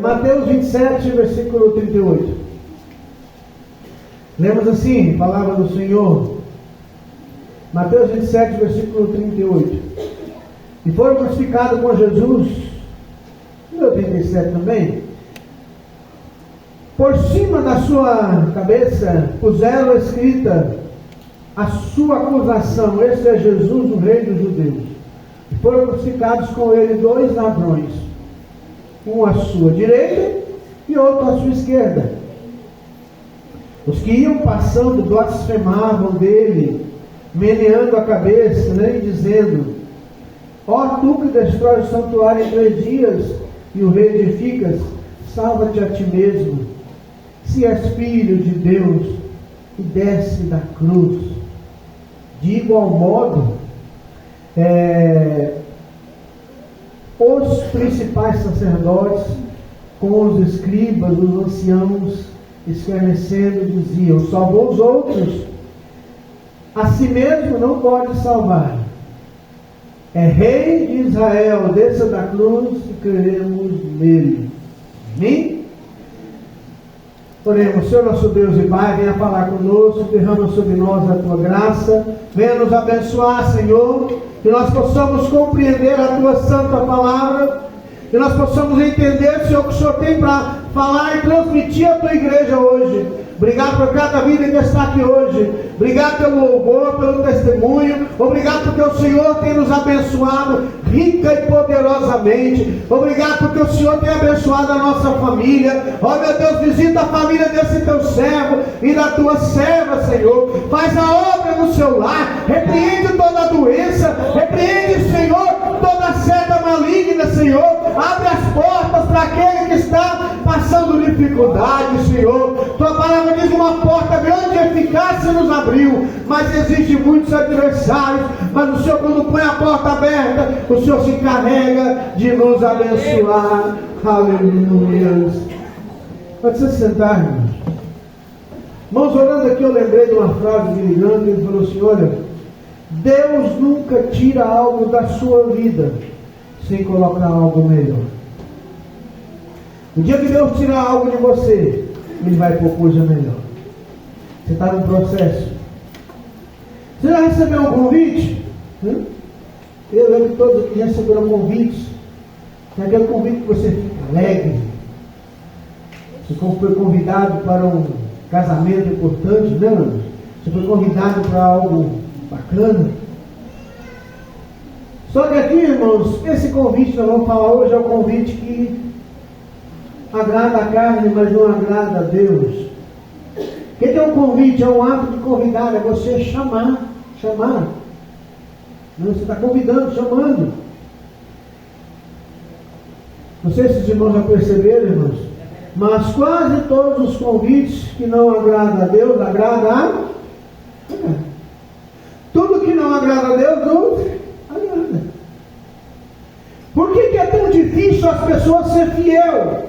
Mateus 27, versículo 38. Lemos assim, palavra do Senhor. Mateus 27, versículo 38. E foram crucificados com Jesus, no 37 também, por cima da sua cabeça puseram escrita a sua acusação: este é Jesus, o Rei dos Judeus. E foram crucificados com ele 2 ladrões, um à sua direita e outro à sua esquerda. Os que iam passando blasfemavam dele, meneando a cabeça, e dizendo: ó tu que destrói o santuário em 3 dias e o reedificas, salva-te a ti mesmo, se és filho de Deus, e desce da cruz. De igual modo, os principais sacerdotes, com os escribas, os anciãos, escarnecendo, diziam: salvou os outros, a si mesmo não pode salvar. É Rei de Israel, desça da cruz e creremos nele. Amém? Oremos. Senhor nosso Deus e Pai, venha falar conosco, derrama sobre nós a tua graça, venha nos abençoar, Senhor, que nós possamos compreender a tua santa palavra, que nós possamos entender, Senhor, o que o Senhor tem para falar e transmitir à tua igreja hoje. Obrigado por cada vida que está aqui hoje. Obrigado pelo louvor, pelo testemunho. Obrigado porque o Senhor tem nos abençoado rica e poderosamente. Obrigado porque o Senhor tem abençoado a nossa família. Ó meu Deus, visita a família desse teu servo e da tua serva, Senhor. Faz a obra no seu lar. Repreende toda a doença. Repreende, Senhor, toda a seta maligna, Senhor. Abre as portas para aquele que está passando dificuldade, Senhor. Tua palavra diz: uma porta grande e eficaz se nos abriu, mas existe muitos adversários. Mas o Senhor, quando põe a porta aberta, o Senhor se encarrega de nos abençoar. Aleluia. Pode se sentar, irmãos. Irmãos, orando aqui, eu lembrei de uma frase de Ligando, ele falou assim: olha, Deus nunca tira algo da sua vida sem colocar algo melhor. O dia que Deus tirar algo de você, Ele vai pôr coisa melhor. Você está no processo. Você já recebeu um convite? Eu lembro que todos aqui receberam convites. Tem aquele convite que você fica alegre. Você foi convidado para um casamento importante, não? Você foi convidado para algo bacana. Só que aqui, irmãos, esse convite que nós vamos falar hoje é um convite que agrada a carne, mas não agrada a Deus. Quem tem um convite é um ato de convidar, é você chamar. Você está convidando, chamando. Não sei se os irmãos já perceberam, irmãos, mas quase todos os convites que não agradam a Deus, agrada a... Tudo que não agrada a Deus, não agrada. Por que é tão difícil as pessoas ser fiel?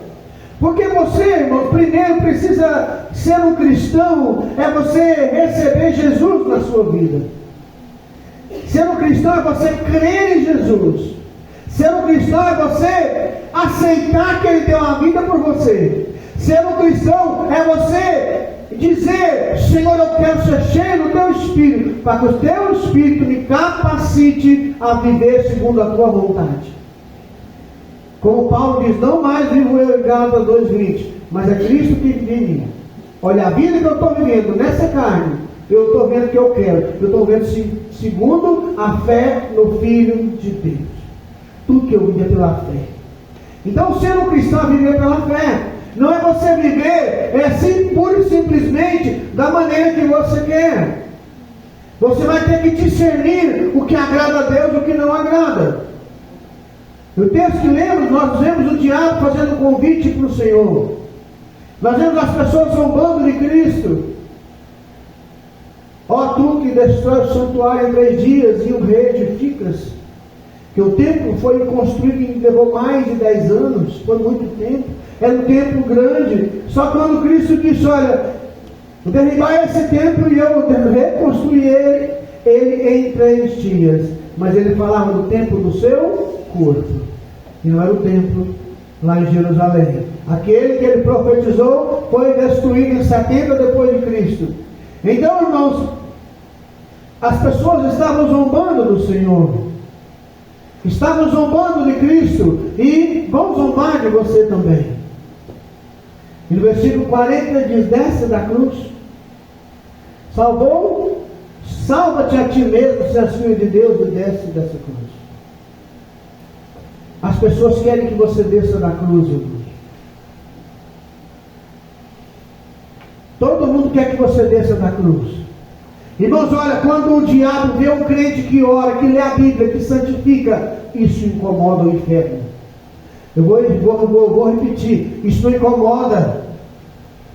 Porque você, irmão, primeiro precisa ser um cristão, é você receber Jesus na sua vida. Ser um cristão é você crer em Jesus. Ser um cristão é você aceitar que Ele deu a vida por você. Ser um cristão é você dizer: Senhor, eu quero ser cheio do Teu Espírito, para que o Teu Espírito me capacite a viver segundo a Tua vontade. Como Paulo diz: não mais vivo eu em Gálatas 2:20, mas é Cristo que vive em mim. Olha, a vida que eu estou vivendo nessa carne, eu estou vendo o que eu quero. Eu estou vendo segundo a fé no Filho de Deus. Tudo que eu vivo é pela fé. Então, ser um cristão é viver pela fé. Não é você viver assim, pura e simplesmente da maneira que você quer. Você vai ter que discernir o que agrada a Deus e o que não agrada. No texto que lemos, nós vemos o diabo fazendo convite para o Senhor. Nós vemos as pessoas zombando de Cristo. Ó tu que destrói o santuário em 3 dias e o reedificas. Que o templo foi construído e levou mais de 10 anos, foi muito tempo. Era um templo grande. Só que quando Cristo disse: olha, vou derribar esse templo e eu reconstruir ele em 3 dias. Mas ele falava do templo do seu corpo. E não era o templo lá em Jerusalém. Aquele que ele profetizou foi destruído em 70 depois de Cristo. Então, irmãos, as pessoas estavam zombando do Senhor, estavam zombando de Cristo, e vão zombar de você também. E no versículo 40 diz: desce da cruz. Salvou? Salva-te a ti mesmo, se és filho de Deus, e desce dessa cruz. As pessoas querem que você desça da cruz, irmãos. Todo mundo quer que você desça da cruz. Irmãos, olha, quando o diabo vê um crente que ora, que lê a Bíblia, que santifica, isso incomoda o inferno. Eu vou repetir, isso não incomoda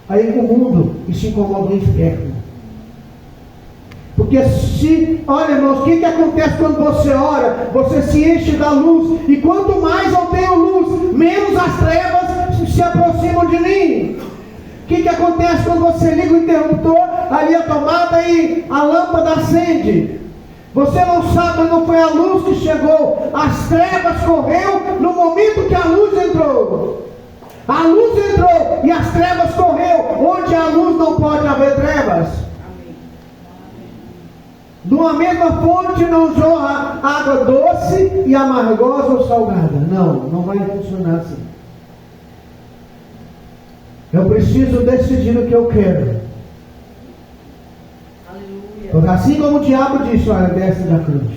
aí o mundo, isso incomoda o inferno. Porque olha, irmãos, o que acontece quando você ora? Você se enche da luz, e quanto mais eu tenho luz, menos as trevas se aproximam de mim. O que acontece quando você liga o interruptor, ali a tomada e a lâmpada acende? Você não sabe, mas não foi a luz que chegou, as trevas correu no momento que a luz entrou. A luz entrou e as trevas correu. Onde a luz não pode haver trevas. De uma mesma fonte não jorra água doce e amargosa ou salgada. Não vai funcionar assim. Eu preciso decidir o que eu quero. Porque assim como o diabo disse, olha, desce da cruz.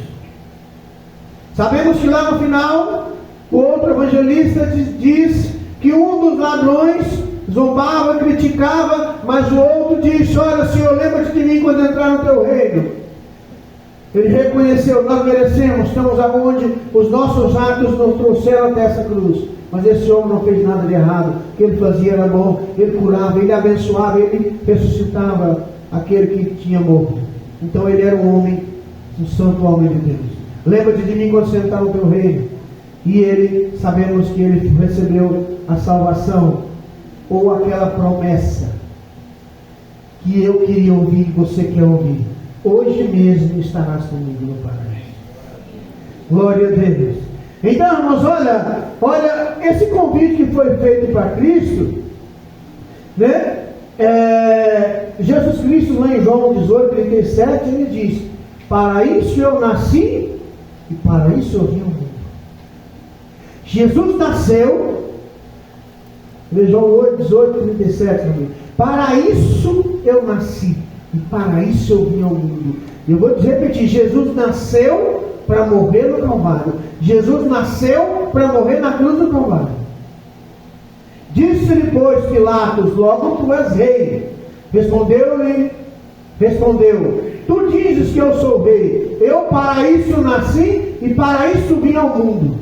Sabemos que lá no final, o outro evangelista diz que um dos ladrões zombava, criticava, mas o outro disse: olha, Senhor, lembra-te de mim quando entrar no teu reino. Ele reconheceu: nós merecemos, estamos aonde os nossos atos nos trouxeram até essa cruz. Mas esse homem não fez nada de errado. O que ele fazia era bom. Ele curava, ele abençoava, ele ressuscitava aquele que tinha morto. Então ele era um homem, um santo homem de Deus. Lembra-te de mim quando você entrar no teu reino. E ele, sabemos que ele recebeu a salvação, ou aquela promessa que eu queria ouvir, que você quer ouvir. Hoje mesmo estarás comigo no paraíso. Glória a Deus. Então, irmãos, olha, esse convite que foi feito para Cristo, né? Jesus Cristo, lá em João 18:37, ele diz: para isso eu nasci e para isso eu vim ao mundo. Jesus nasceu, João 18:37, para isso eu nasci e para isso eu vim ao mundo. Eu vou te repetir: Jesus nasceu para morrer no Calvário. Jesus nasceu para morrer na cruz do Calvário. Disse-lhe, pois, Pilatos: logo tu és rei. Respondeu: tu dizes que eu sou rei. Eu para isso nasci e para isso vim ao mundo.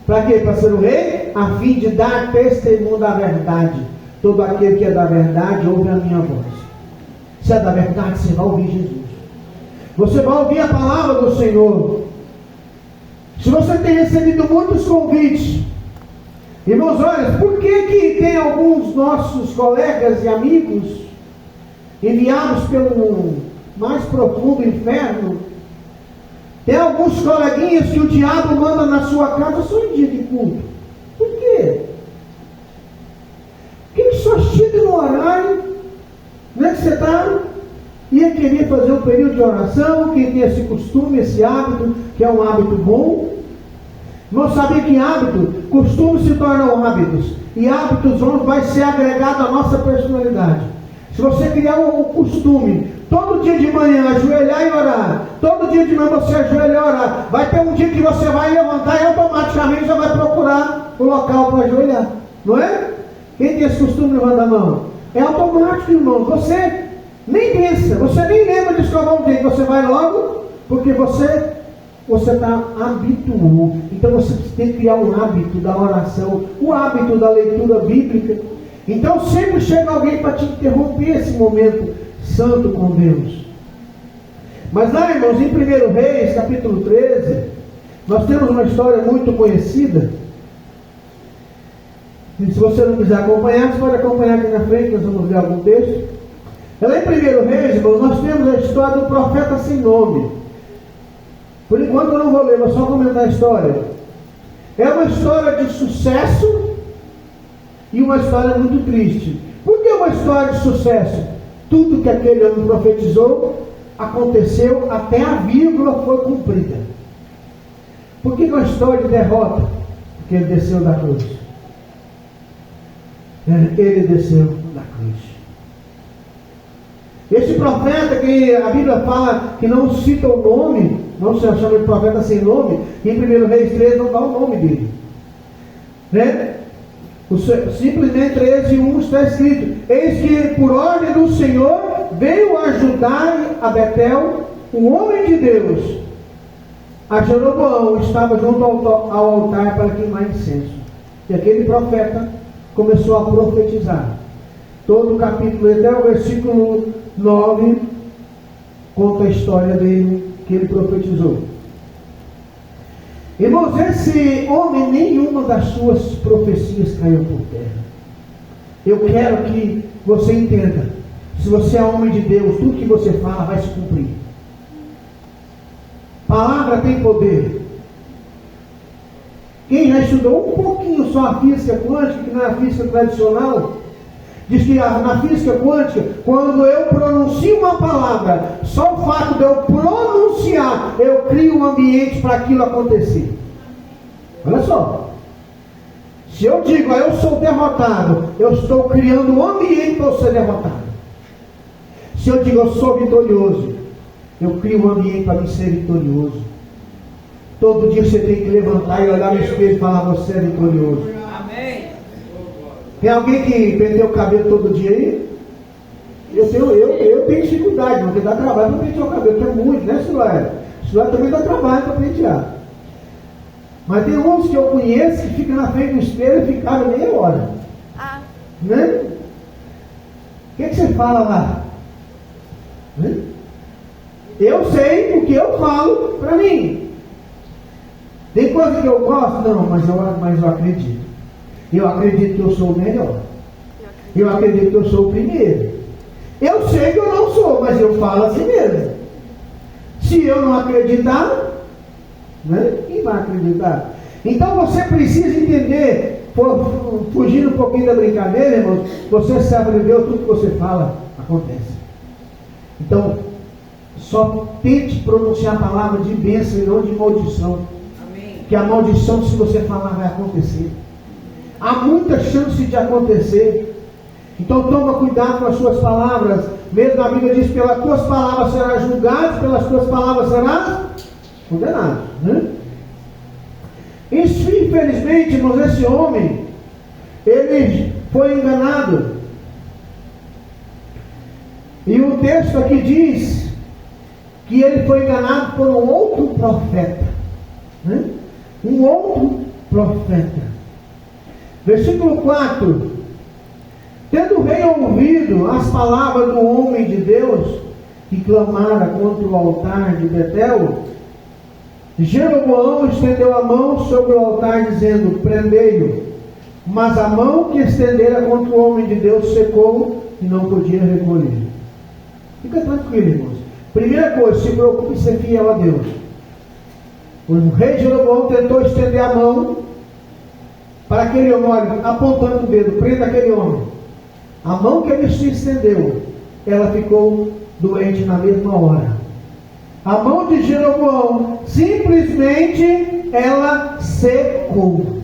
Para quê? Para ser o rei? A fim de dar testemunho da verdade. Todo aquele que é da verdade ouve a minha voz. Se é da verdade, você vai ouvir Jesus. Você vai ouvir a palavra do Senhor. Se você tem recebido muitos convites, irmãos, olha, por que tem alguns nossos colegas e amigos enviados pelo mais profundo inferno? Tem alguns coleguinhas que o diabo manda na sua casa só em dia de culto. Por quê? Porque ele só chega no horário, né, que você está, ia querer fazer um período de oração. Quem tem esse costume, esse hábito, que é um hábito bom. Não sabia que hábito, costumes se tornam hábitos, e hábitos vai ser agregado à nossa personalidade. Se você criar um costume, todo dia de manhã ajoelhar e orar, todo dia de manhã você ajoelhar e orar, vai ter um dia que você vai levantar e automaticamente já vai procurar o local para ajoelhar, não é? Quem tem esse costume, levanta a mão. É automático, irmão. Você nem pensa, você nem lembra de escovar o dente, você vai logo, porque você está habituado. Então você tem que criar um hábito da oração, o hábito da leitura bíblica. Então sempre chega alguém para te interromper esse momento santo com Deus. Mas lá, irmãos, em 1 Reis, capítulo 13, nós temos uma história muito conhecida. E se você não quiser acompanhar, você pode acompanhar aqui na frente, nós vamos ver algum texto. Lá em 1 Reis, irmãos, nós temos a história do profeta sem nome. Por enquanto eu não vou ler, vou só comentar a história. É uma história de sucesso e uma história muito triste. Por que uma história de sucesso? Tudo que aquele homem profetizou aconteceu, até a vírgula foi cumprida. Por que uma história de derrota? Porque ele desceu da cruz. Ele desceu da cruz. Esse profeta que a Bíblia fala que não cita o nome, não se chama de profeta sem nome, em 1 Reis 13 não dá o nome dele. Né? Simplesmente 13:1 está escrito: eis que por ordem do Senhor veio ajudar a Betel um homem de Deus. A Jeroboão estava junto ao altar para queimar incenso. E aquele profeta começou a profetizar. Todo o capítulo, até o versículo 9, conta a história dele, que ele profetizou. Irmãos, esse homem, nenhuma das suas profecias caiu por terra. Eu quero que você entenda: se você é homem de Deus, tudo que você fala vai se cumprir. Palavra tem poder. Quem já estudou um pouquinho só a física quântica, que não é a física tradicional, diz que na física quântica, quando eu pronuncio uma palavra, só o fato de eu pronunciar, eu crio um ambiente para aquilo acontecer. Olha só. Se eu digo, eu sou derrotado, eu estou criando um ambiente para eu ser derrotado. Se eu digo, eu sou vitorioso, eu crio um ambiente para me ser vitorioso. Todo dia você tem que levantar e olhar no espelho e falar: você é vitorioso. Amém. Tem alguém que penteu o cabelo todo dia aí? Eu tenho dificuldade, porque dá trabalho para pentear o cabelo, que é muito, né, Silvia? Silvia também dá trabalho para pentear. Mas tem uns que eu conheço que ficam na frente do espelho e ficaram meia hora. Né? O que você fala lá? Né? Eu sei o que eu falo para mim. Tem coisa que eu gosto? Não, mas eu acredito. Eu acredito que eu sou o melhor. Eu acredito que eu sou o primeiro. Eu sei que eu não sou, mas eu falo assim mesmo. Se eu não acreditar, né, quem vai acreditar? Então você precisa entender, fugindo um pouquinho da brincadeira, irmãos, você sabe Deus, tudo que você fala acontece. Então, só tente pronunciar a palavra de bênção e não de maldição. Amém. Que a maldição, se você falar, vai acontecer. Há muita chance de acontecer. Então toma cuidado com as suas palavras. Mesmo a Bíblia diz: pelas tuas palavras serás julgado, pelas tuas palavras serás condenado. Né? Infelizmente, irmãos, esse homem, ele foi enganado. E o texto aqui diz que ele foi enganado por um outro profeta. Né? Um outro profeta. Versículo 4. Tendo o rei ouvido as palavras do homem de Deus, que clamara contra o altar de Betel, Jeroboão estendeu a mão sobre o altar, dizendo: prendei-o. Mas a mão que estendera contra o homem de Deus secou e não podia recolher. Fica tranquilo, irmãos. Primeira coisa, se preocupe em ser fiel a Deus. O rei Jeroboão tentou estender a mão para aquele homem, olha, apontando o dedo: prenda aquele homem. A mão que ele se estendeu, ela ficou doente na mesma hora. A mão de Jeroboão, simplesmente, ela secou.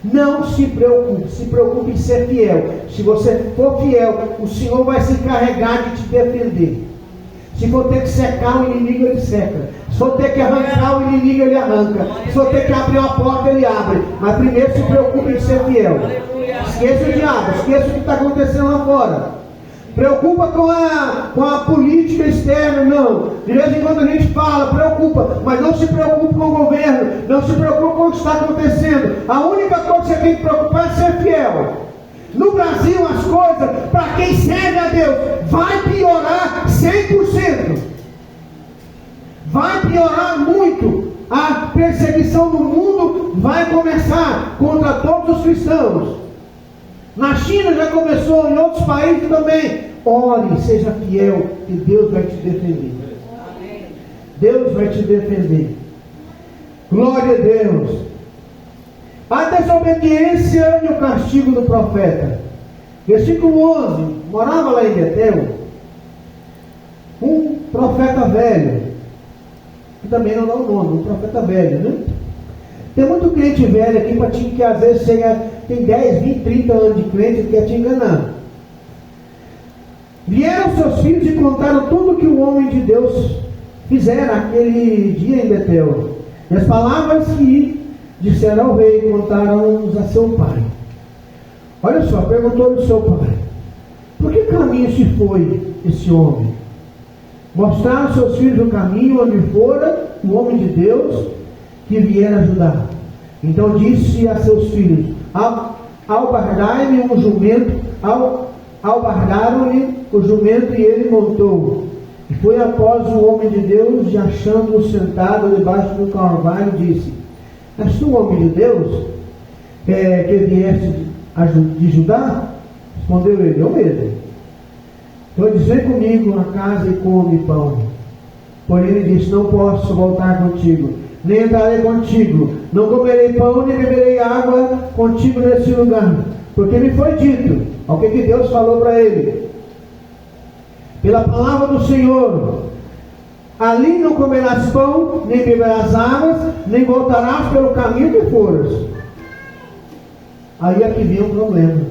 Não se preocupe em ser fiel. Se você for fiel, o Senhor vai se encarregar de te defender. Se for ter que secar o inimigo, ele seca. Se for ter que arrancar o inimigo, ele arranca. Se for ter que abrir uma porta, ele abre. Mas primeiro se preocupe em ser fiel. Esqueça o diabo, esqueça o que está acontecendo lá fora. Preocupa com a política externa, não. De vez em quando a gente fala, preocupa, mas não se preocupe com o governo, não se preocupe com o que está acontecendo. A única coisa que você tem que preocupar é ser fiel. No Brasil, as coisas, para quem serve a Deus, vai piorar 100%. Vai piorar muito. A perseguição do mundo vai começar contra todos os cristãos. Na China já começou, em outros países também. Ore, seja fiel, e Deus vai te defender. Deus vai te defender. Glória a Deus. A desobediência e o castigo do profeta. Versículo 11. Morava lá em Betel um profeta velho, que também não dá o nome, um profeta velho, né? Tem muito crente velho aqui que às vezes tem 10, 20, 30 anos de crente e quer te enganar. Vieram seus filhos e contaram tudo que o homem de Deus fizera aquele dia em Betel. E as palavras que disseram ao rei contaram-nos a seu pai. Olha só, perguntou-lhe o seu pai: por que caminho se foi esse homem? Mostraram seus filhos o caminho onde fora o homem de Deus que viera ajudar. Então disse a seus filhos: albardai-me um jumento, albardaram-lhe o jumento e ele montou. E foi após o homem de Deus, e achando-o sentado debaixo do carvalho, disse: és tu o homem de Deus que vieste de Judá? Respondeu ele: eu mesmo. Então disse: vem comigo na casa e come pão. Porém ele disse: não posso voltar contigo, nem entrarei contigo, não comerei pão, nem beberei água contigo nesse lugar, porque me foi dito. Olha o que Deus falou para ele: pela palavra do Senhor, ali não comerás pão, nem beberás águas, nem voltarás pelo caminho que fores. Aí aqui vem um problema.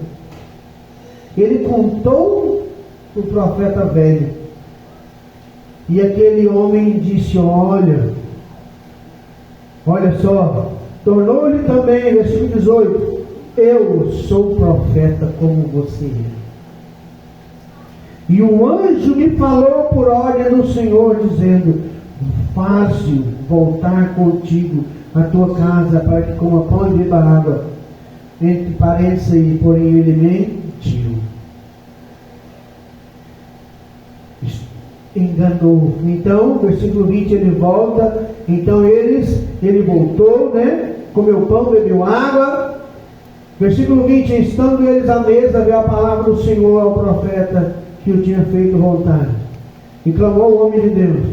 Ele contou o profeta velho, e aquele homem disse: olha só, tornou-lhe também, versículo 18: eu sou profeta como você é. E o anjo me falou por ordem do Senhor, dizendo: fácil voltar contigo à tua casa, para que coma pão e beba água. Entre parênteses aí, porém ele mentiu. Enganou. Então, versículo 20, ele volta. Então ele voltou, né? Comeu pão, bebeu água. Versículo 20, estando eles à mesa, veio a palavra do Senhor ao profeta que o tinha feito voltar. E clamou o homem de Deus,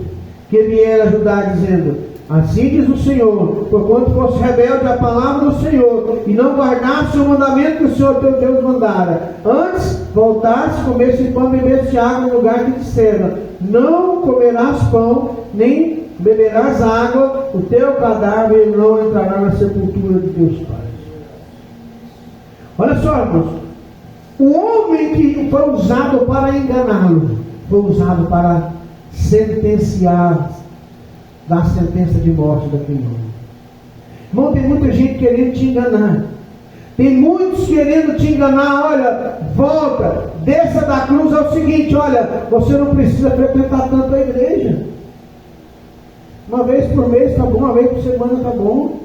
que viera ajudar, dizendo: assim diz o Senhor, porquanto fosse rebelde à palavra do Senhor, e não guardasse o mandamento que o Senhor teu Deus mandara, antes voltasse, comesse pão e bebesse água no lugar que dissera: não comerás pão, nem beberás água, o teu cadáver não entrará na sepultura de teus pais. Olha só, irmãos, o homem que foi usado para enganá-lo, foi usado para sentenciar, dar sentença de morte daquele homem. Irmão, tem muita gente querendo te enganar. Tem muitos querendo te enganar. Olha, volta, desça da cruz. É o seguinte: olha, você não precisa frequentar tanto a igreja. Uma vez por mês está bom, uma vez por semana está bom.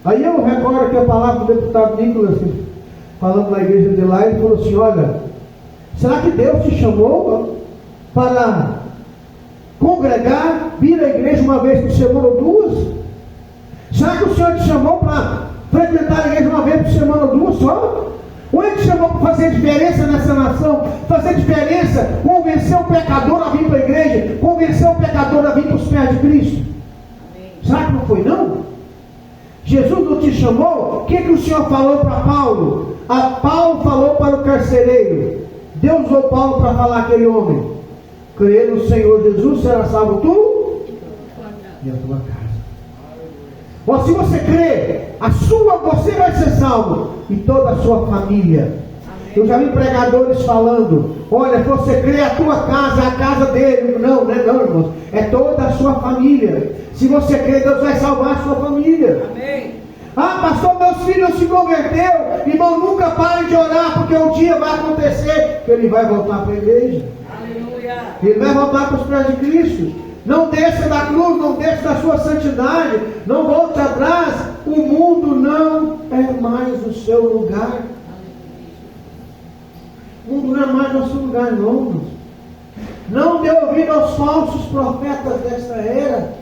Aí eu recordo que a palavra do deputado Nicolas, falando na igreja de lá, ele falou assim: olha, será que Deus te chamou para congregar, vir à igreja uma vez por semana ou duas? Será que o Senhor te chamou para frequentar a igreja uma vez por semana ou duas só? Ou Ele te chamou para fazer diferença nessa nação? Fazer diferença, convencer o pecador a vir para a igreja, convencer o pecador a vir para os pés de Cristo? Amém. Será que não foi não? Jesus não te chamou? O que o Senhor falou para Paulo? Paulo falou para o carcereiro. Deus usou Paulo para falar aquele homem: crê no Senhor Jesus, será salvo tu e a tua casa. Ou se você crê, você vai ser salvo e toda a sua família. Amém. Eu já vi pregadores falando: olha, se você crê, a tua casa é a casa dele. Não, não é não, irmãos. É toda a sua família. Se você crê, Deus vai salvar a sua família. Amém. Ah, pastor, meus filhos se converteu. Irmão, nunca pare de orar, porque um dia vai acontecer que ele vai voltar para a igreja. Aleluia. Ele vai voltar para os pés de Cristo. Não desça da cruz, não desça da sua santidade, não volte atrás. O mundo não é mais o seu lugar. O mundo não é mais o seu lugar, não. Não dê ouvido aos falsos profetas desta era,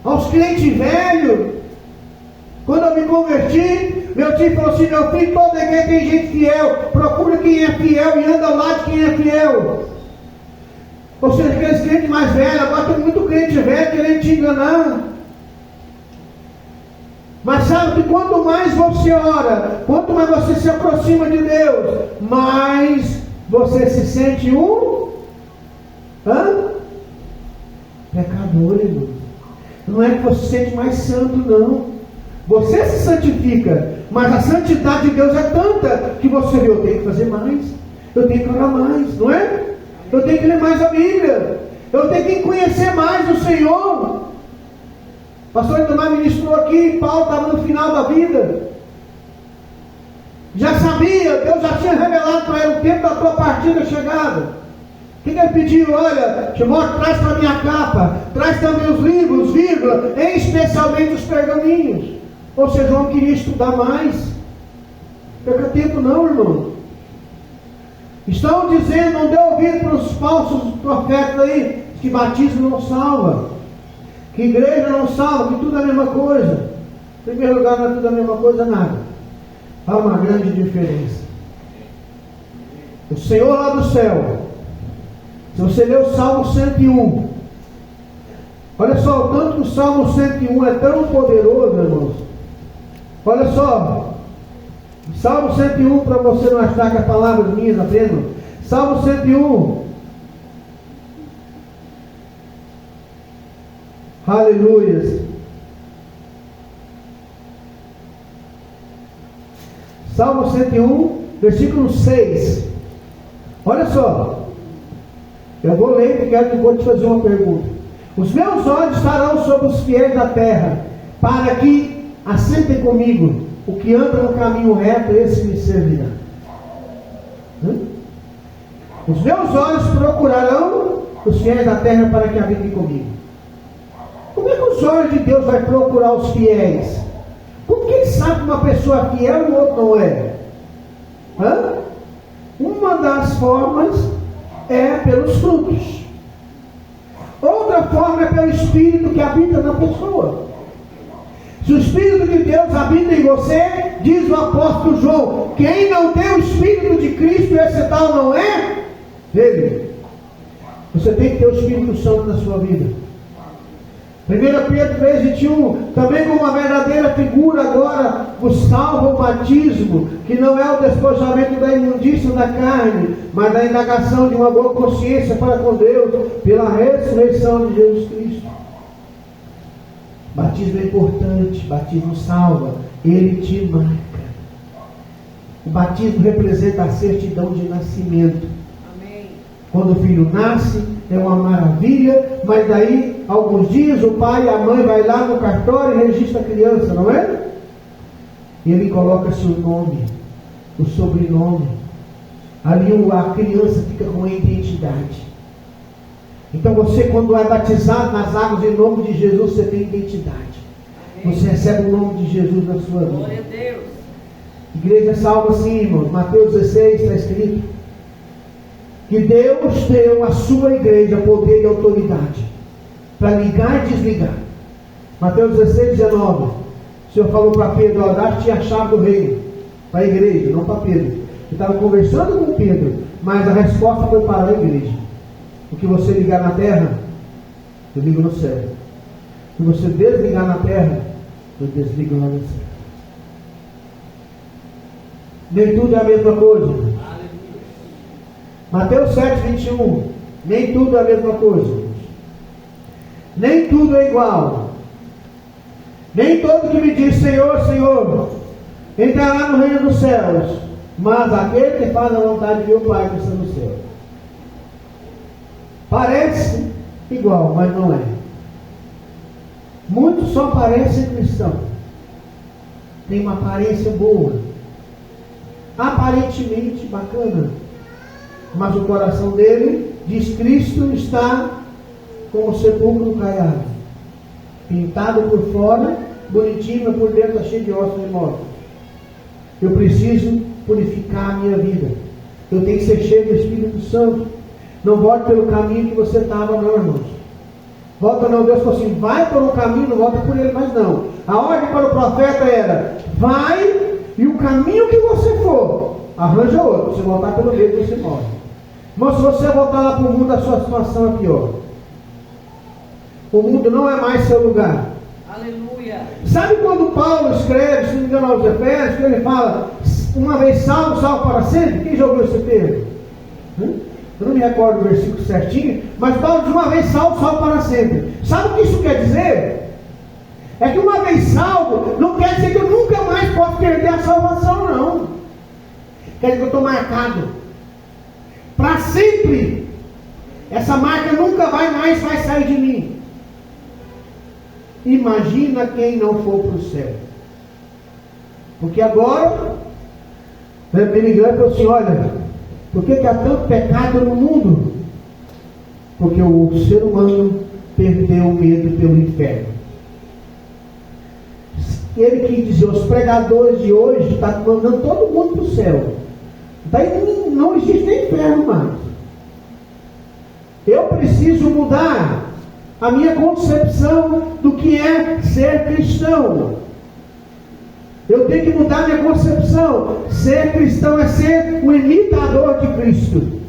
aos crentes velhos. Quando eu me converti, meu tio falou assim: meu filho, toda igreja tem gente fiel, procura quem é fiel e anda ao lado de quem é fiel. Ou seja, aqueles crentes mais velhos, agora tem muito crente velho querendo te enganar. Mas sabe que quanto mais você ora, quanto mais você se aproxima de Deus, mais você se sente pecador, irmão. Não é que você se sente mais santo, não. Você se santifica, mas a santidade de Deus é tanta que você vê, eu tenho que fazer mais, eu tenho que orar mais, não é? Eu tenho que ler mais a Bíblia, eu tenho que conhecer mais o Senhor. O pastor Itamar ministrou aqui, Paulo estava no final da vida. Já sabia, Deus já tinha revelado para ele o tempo da tua partida chegada. O que ele pediu? Olha, Timóteo, traz para minha capa, traz também os livros, vírgula, especialmente os pergaminhos. Ou seja, o homem queria estudar mais. Não perca tempo não, irmão. Estão dizendo, não dê ouvido para os falsos profetas aí, que batismo não salva, que igreja não salva, que tudo é a mesma coisa. Em primeiro lugar, não é tudo a mesma coisa, nada. Há uma grande diferença. O Senhor lá do céu, se você ler o Salmo 101, olha só, o tanto que o Salmo 101 é tão poderoso, irmãos. Olha só, Salmo 101, para você não achar que é palavras minhas apenas. Salmo 101. Aleluias. Salmo 101, versículo 6. Olha só. Eu vou ler porque eu vou te fazer uma pergunta. Os meus olhos estarão sobre os fiéis da terra, para que assentem comigo. O que anda no caminho reto, esse me servirá. Os meus olhos procurarão os fiéis da terra para que habitem comigo. Como é que os olhos de Deus vai procurar os fiéis? Como que ele sabe que uma pessoa é fiel e o outro não é? Uma das formas é pelos frutos. Outra forma é pelo Espírito que habita na pessoa. Se o Espírito de Deus habita em você, diz o apóstolo João, quem não tem o Espírito de Cristo, esse tal não é dele. Você tem que ter o Espírito Santo na sua vida. 1 Pedro 3,21, também como uma verdadeira figura agora vos salva o batismo, que não é o despojamento da imundícia da carne, mas da indagação de uma boa consciência para com Deus, pela ressurreição de Jesus Cristo. Batismo é importante, batismo salva, ele te marca. O batismo representa a certidão de nascimento. Amém. Quando o filho nasce, é uma maravilha, mas daí, alguns dias, o pai e a mãe vai lá no cartório e registra a criança, não é? E ele coloca seu nome, o sobrenome. Ali a criança fica com a identidade. Então você, quando é batizado nas águas em nome de Jesus, você tem identidade. Amém. Você recebe o nome de Jesus na sua vida. Glória a Deus. Igreja salva assim, irmãos. Mateus 16 está escrito que Deus deu à sua igreja poder e autoridade para ligar e desligar. Mateus 16, 19. O Senhor falou para Pedro, ó, dá-te a chave do reino, para a igreja, não para Pedro. Ele estava conversando com Pedro, mas a resposta foi para a igreja. O que você ligar na terra, eu ligo no céu. O que você desligar na terra, eu desligo lá no céu. Nem tudo é a mesma coisa. Mateus 7, 21. Nem tudo é a mesma coisa. Nem tudo é igual. Nem todo que me diz Senhor, Senhor, entrará no reino dos céus, mas aquele que faz a vontade de meu Pai que está no céu. Parece igual, mas não é. Muitos só parecem cristãos. Tem uma aparência boa, aparentemente bacana, mas o coração dele diz: Cristo está com o sepulcro caiado, pintado por fora, bonitinho, mas por dentro está cheio de ossos e mortos. Eu preciso purificar a minha vida. Eu tenho que ser cheio do Espírito Santo. Não volte pelo caminho que você estava, não, irmãos. Volta não, Deus falou assim, vai por um caminho, não volta por ele mais não. A ordem para o profeta era, vai, e o caminho que você for, arranja outro. Se voltar pelo meio, você morre. Mas se você voltar lá para o mundo, a sua situação é pior. O mundo não é mais seu lugar. Aleluia. Sabe quando Paulo escreve, se não me engano, aos Efésios, que ele fala, uma vez salvo, salvo para sempre? Quem já ouviu esse termo? Eu não me recordo do versículo certinho, mas Paulo diz uma vez salvo, salvo para sempre. Sabe o que isso quer dizer? É que uma vez salvo, não quer dizer que eu nunca mais posso perder a salvação, não. Quer dizer que eu estou marcado para sempre. Essa marca nunca vai sair de mim. Imagina quem não for para o céu. Porque agora, me engano, eu assim, olha, por que há tanto pecado no mundo? Porque o ser humano perdeu o medo pelo inferno. Ele que dizia, os pregadores de hoje estão mandando todo mundo para o céu. Daí não existe inferno mais. Eu preciso mudar a minha concepção do que é ser cristão. Eu tenho que mudar a minha concepção. Ser cristão é ser um imitador de Cristo.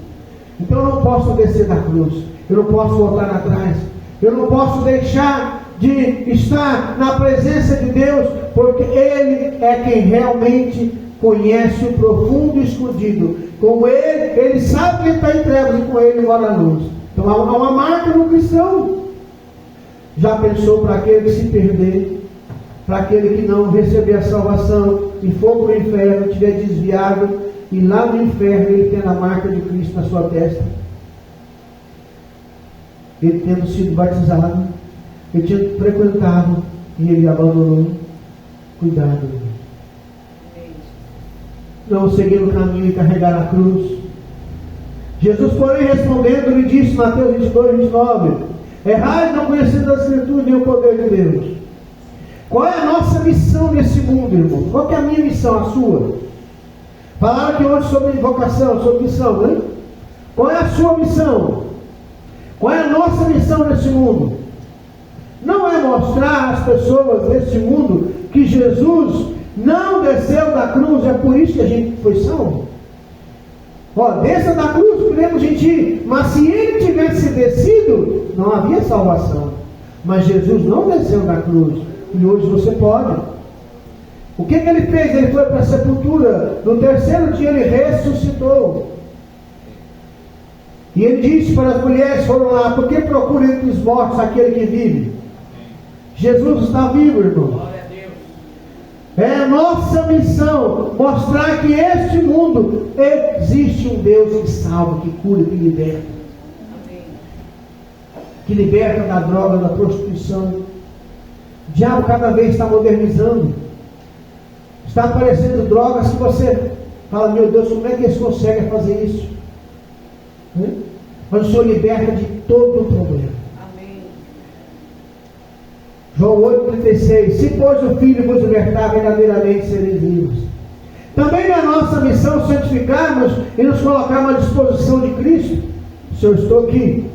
Então eu não posso descer da cruz. Eu não posso voltar atrás. Eu não posso deixar de estar na presença de Deus, porque Ele é quem realmente conhece o profundo e escondido. Com Ele sabe que Ele está em trevas e com Ele mora a luz. Então há uma marca no cristão. Já pensou para aquele que se perder, para aquele que não receber a salvação e for para o inferno, tiver desviado, e lá no inferno ele tem a marca de Cristo na sua testa? Ele tendo sido batizado, ele tinha frequentado e ele abandonou. Cuidado. Não seguir o caminho e carregar a cruz. Jesus, porém, respondendo, lhe disse, Mateus 22, 29, errais não conhecendo as Escrituras nem o poder de Deus. Qual é a nossa missão nesse mundo, irmão? Qual que é a minha missão, a sua? Falaram aqui hoje sobre vocação, sobre missão, né? Qual é a sua missão? Qual é a nossa missão nesse mundo? Não é mostrar às pessoas desse mundo que Jesus não desceu da cruz, é por isso que a gente foi salvo. Ó, desça da cruz, podemos ir. Mas se ele tivesse descido, não havia salvação. Mas Jesus não desceu da cruz. E hoje você pode. O que ele fez? Ele foi para a sepultura. No terceiro dia ele ressuscitou. E ele disse para as mulheres que foram lá, por que procura entre os mortos aquele que vive? Jesus está vivo, irmão. É a nossa missão mostrar que este mundo existe um Deus que salva, que cura, que liberta. Amém. Que liberta da droga, da prostituição. O diabo cada vez está modernizando. Está aparecendo drogas que você fala, meu Deus, como é que eles conseguem fazer isso? Mas o Senhor liberta de todo o problema. João 8,36, se pois o Filho vos libertar, verdadeiramente sereis livres. Também é a nossa missão santificarmos e nos colocarmos à disposição de Cristo. Se eu estou aqui.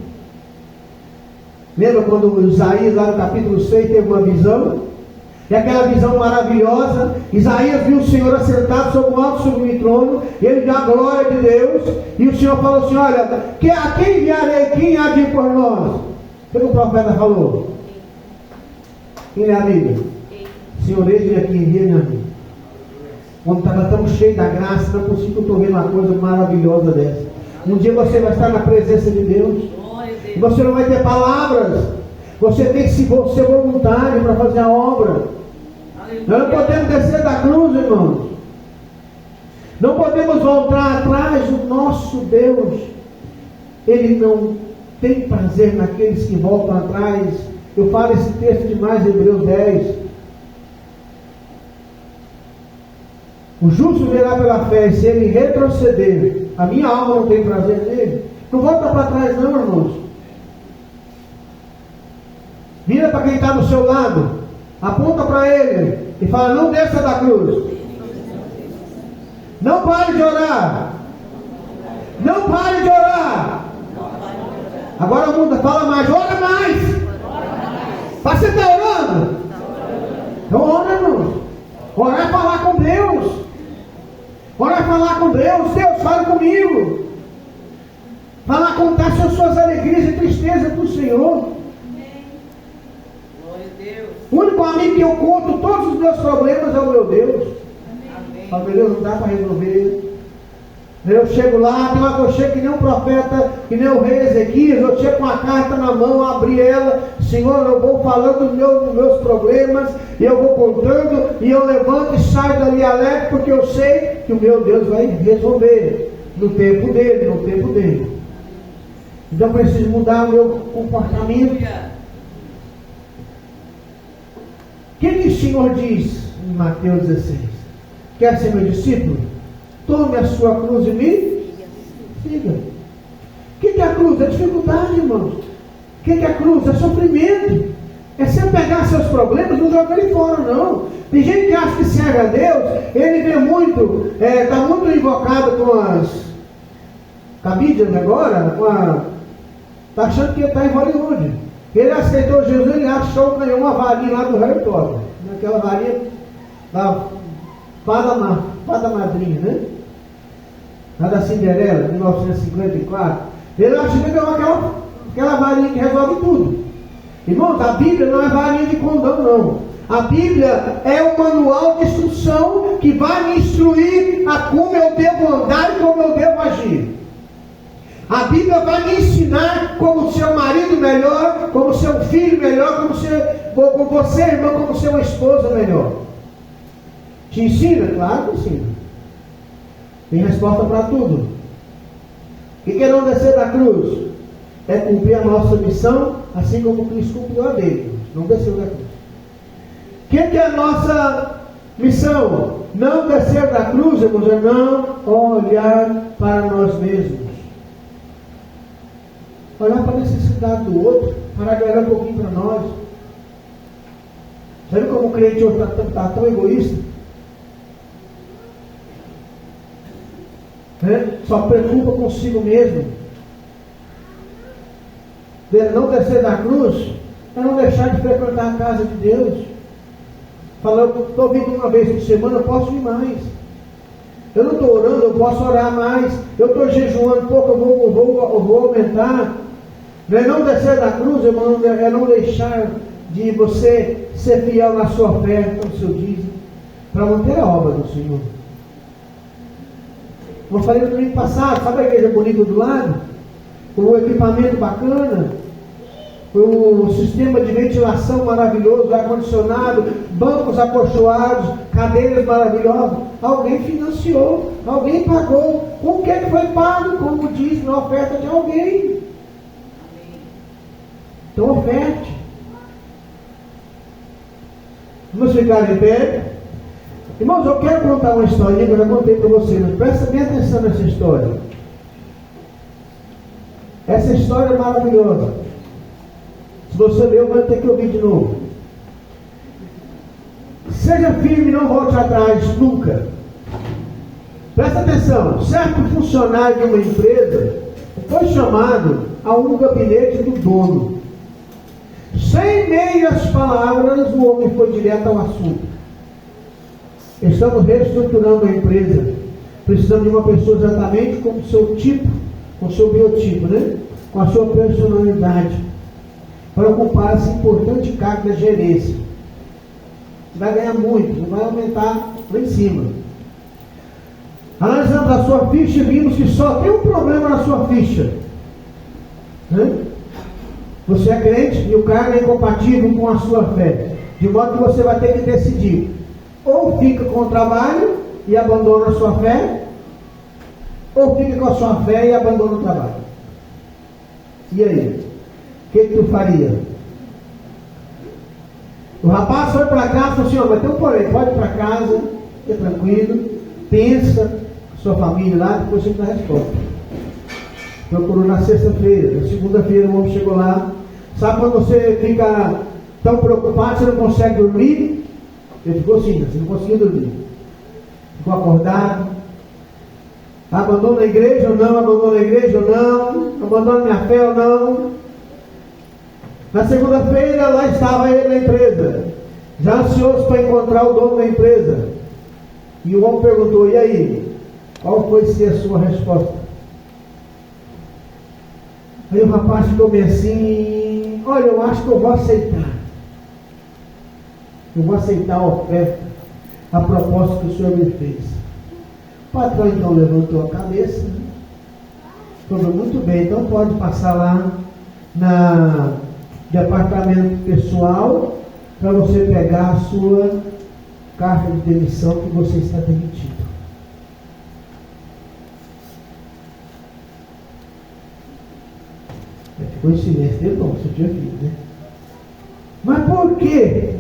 Lembra quando Isaías, lá no capítulo 6, teve uma visão? E aquela visão maravilhosa, Isaías viu o Senhor assentado sobre um alto sublime trono, e ele viu a glória de Deus, e o Senhor falou assim, olha, a quem enviarei, quem há de ir por nós? O que o profeta falou? Quem é a Bíblia? Senhor, eis aqui, envia minha amiga. Quando estava tão cheio da graça, não consigo, eu estou vendo uma coisa maravilhosa dessa. Um dia você vai estar na presença de Deus. E você não vai ter palavras. Você tem que ser voluntário para fazer a obra. Nós não podemos descer da cruz, irmãos. Não podemos voltar atrás. O nosso Deus, Ele não tem prazer naqueles que voltam atrás. Eu falo esse texto demais, Hebreus 10. O justo verá pela fé, e se ele retroceder, a minha alma não tem prazer nele. Não volta para trás não, irmãos. Vira para quem está do seu lado, aponta para ele e fala, não desça da cruz. Não pare de orar. Não pare de orar. Agora muda, fala mais, ora mais. Você está orando? Então ora, irmãos. Orar é falar com Deus. Orar é falar com Deus. Deus, fala comigo. Falar, contar suas alegrias e tristezas para o Senhor. Glória a Deus. O único amigo que eu conto todos os meus problemas é o meu Deus. Fala, meu Deus, não dá para resolver. Eu chego lá, tem hora que eu chego que nem um profeta, que nem o rei Ezequias, eu chego com a carta na mão, abri ela, Senhor, eu vou falando dos meus problemas, e eu vou contando, e eu levanto e saio dali alegre, porque eu sei que o meu Deus vai resolver, no tempo dele. Então eu preciso mudar o meu comportamento. O que o Senhor diz em Mateus 16? Quer ser meu discípulo? Tome a sua cruz e me siga. O que é a cruz? É dificuldade, irmãos. O que é a cruz? É sofrimento. É você pegar seus problemas e não jogar ele fora, não. Tem gente que acha que serve a Deus, ele vê muito, está muito invocado com as mídias agora, está achando que ele está em Hollywood. Ele aceitou Jesus, ele achou, ganhou uma varinha lá do Harry Potter. Aquela varinha da fada madrinha, né? Lá da Cinderela, 1954. Ele acha que ganhou aquela varinha que resolve tudo. Irmãos, a Bíblia não é varinha de condão, não. A Bíblia é um manual de instrução que vai me instruir a como eu devo andar e como eu devo agir. A Bíblia vai me ensinar como ser um marido melhor, como ser um filho melhor, como você, irmão, como ser uma esposa melhor. Te ensina? Claro que ensina. Tem resposta para tudo. O que é não descer da cruz? É cumprir a nossa missão, assim como Cristo cumpriu a dele. Não desceu da cruz. O que é a nossa missão? Não descer da cruz, irmãos, é não olhar para nós mesmos. Olhar para a necessidade do outro, parar de olhar um pouquinho para nós. Sabe como o crente hoje está tão egoísta? Só preocupa consigo mesmo. Não descer da cruz é não deixar de frequentar a casa de Deus. Falando, estou vindo uma vez por semana, eu posso ir mais. Eu não estou orando, eu posso orar mais. Eu estou jejuando pouco, eu vou aumentar. Não descer da cruz, irmão, é não deixar de você ser fiel na sua fé, como o Senhor diz, para manter a obra do Senhor. Como eu falei no domingo passado, sabe a igreja bonita do lado? Com o equipamento bacana, com o sistema de ventilação maravilhoso, ar-condicionado, bancos acolchoados, cadeiras maravilhosas. Alguém financiou, alguém pagou. Com o que foi pago? Como diz na oferta de alguém. Então oferte. Vamos ficar em pé. Irmãos, eu quero contar uma historinha que eu já contei para vocês, mas presta bem atenção nessa história. Essa história é maravilhosa. Se você leu, vai ter que ouvir de novo. Seja firme, não volte atrás, nunca. Presta atenção. Certo funcionário de uma empresa foi chamado a um gabinete do dono. Sem meias palavras, o homem foi direto ao assunto. Estamos reestruturando a empresa. Precisamos de uma pessoa exatamente com o seu tipo, com o seu biotipo, né? Com a sua personalidade, para ocupar esse importante cargo da gerência. Você vai ganhar muito, você vai aumentar lá em cima. Analisamos a sua ficha e vimos que só tem um problema na sua ficha. Né? Você é crente e o cargo é incompatível com a sua fé. De modo que você vai ter que decidir. Ou fica com o trabalho e abandona a sua fé, ou fica com a sua fé e abandona o trabalho. E aí? O que tu faria? O rapaz foi para casa e falou assim, mas tem um porém, pode ir para casa, fica tranquilo, pensa com sua família lá, depois você dá a resposta. Procurou na sexta-feira, na segunda-feira o homem chegou lá. Sabe quando você fica tão preocupado, você não consegue dormir? Ele ficou assim, você não conseguia dormir. Ficou acordado. Abandono a igreja ou não? Abandono a igreja ou não? Abandono minha fé ou não? Na segunda-feira, lá estava ele na empresa, já ansioso para encontrar o dono da empresa. E o homem perguntou, e aí? Qual foi ser a sua resposta? Aí o rapaz ficou bem assim, olha, eu acho que eu vou aceitar. Eu vou aceitar a oferta, a proposta que o Senhor me fez. O patrão então levantou a cabeça, né? Falou, muito bem, então pode passar lá na departamento pessoal para você pegar a sua carta de demissão que você está demitido. Ficou em silêncio dele, bom, você tinha visto, né? Mas por quê?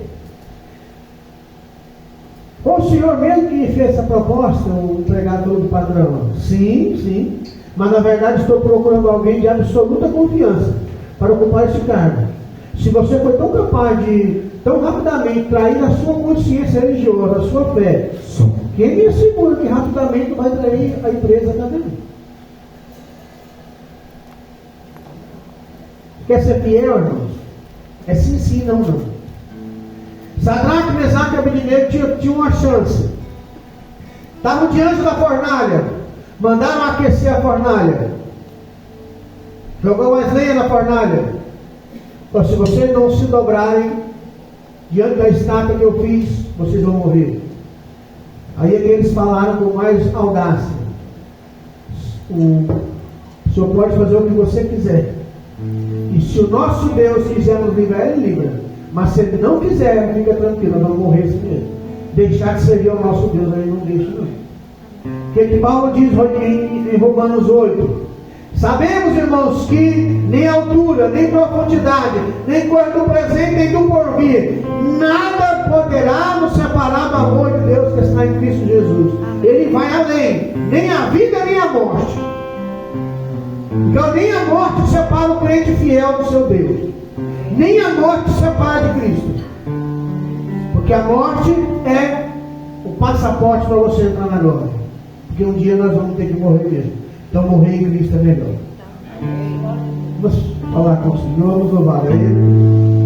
Foi o senhor mesmo que fez essa proposta, o empregador do patrão? Sim, sim. Mas na verdade estou procurando alguém de absoluta confiança para ocupar esse cargo. Se você foi tão capaz de, tão rapidamente, trair a sua consciência religiosa, a sua fé, quem me assegura que rapidamente vai trair a empresa também? Quer ser fiel, irmãos? É sim, sim, não, não. Sadraque, Mesaque e Abednego tinham uma chance. Estavam diante da fornalha. Mandaram aquecer a fornalha. Jogou mais lenha na fornalha. Então, se vocês não se dobrarem diante da estátua que eu fiz, vocês vão morrer. Aí eles falaram com mais audácia. O senhor pode fazer o que você quiser. E se o nosso Deus quiser nos livrar, Ele livra. Mas se Ele não quiser, fica tranquilo, nós vamos morrer assim mesmo. Deixar de servir ao nosso Deus, Ele não deixa não. O que Paulo diz em Romanos 8? Sabemos, irmãos, que nem altura, nem profundidade, nem coisa do presente, nem do porvir, nada poderá nos separar do amor de Deus que está em Cristo Jesus. Ele vai além, nem a vida, nem a morte. Então nem a morte separa o crente fiel do seu Deus. Nem a morte separa de Cristo. Porque a morte é o passaporte para você entrar na glória. Porque um dia nós vamos ter que morrer mesmo. Então morrer em Cristo é melhor. Vamos falar com o Senhor, vamos louvar a Ele.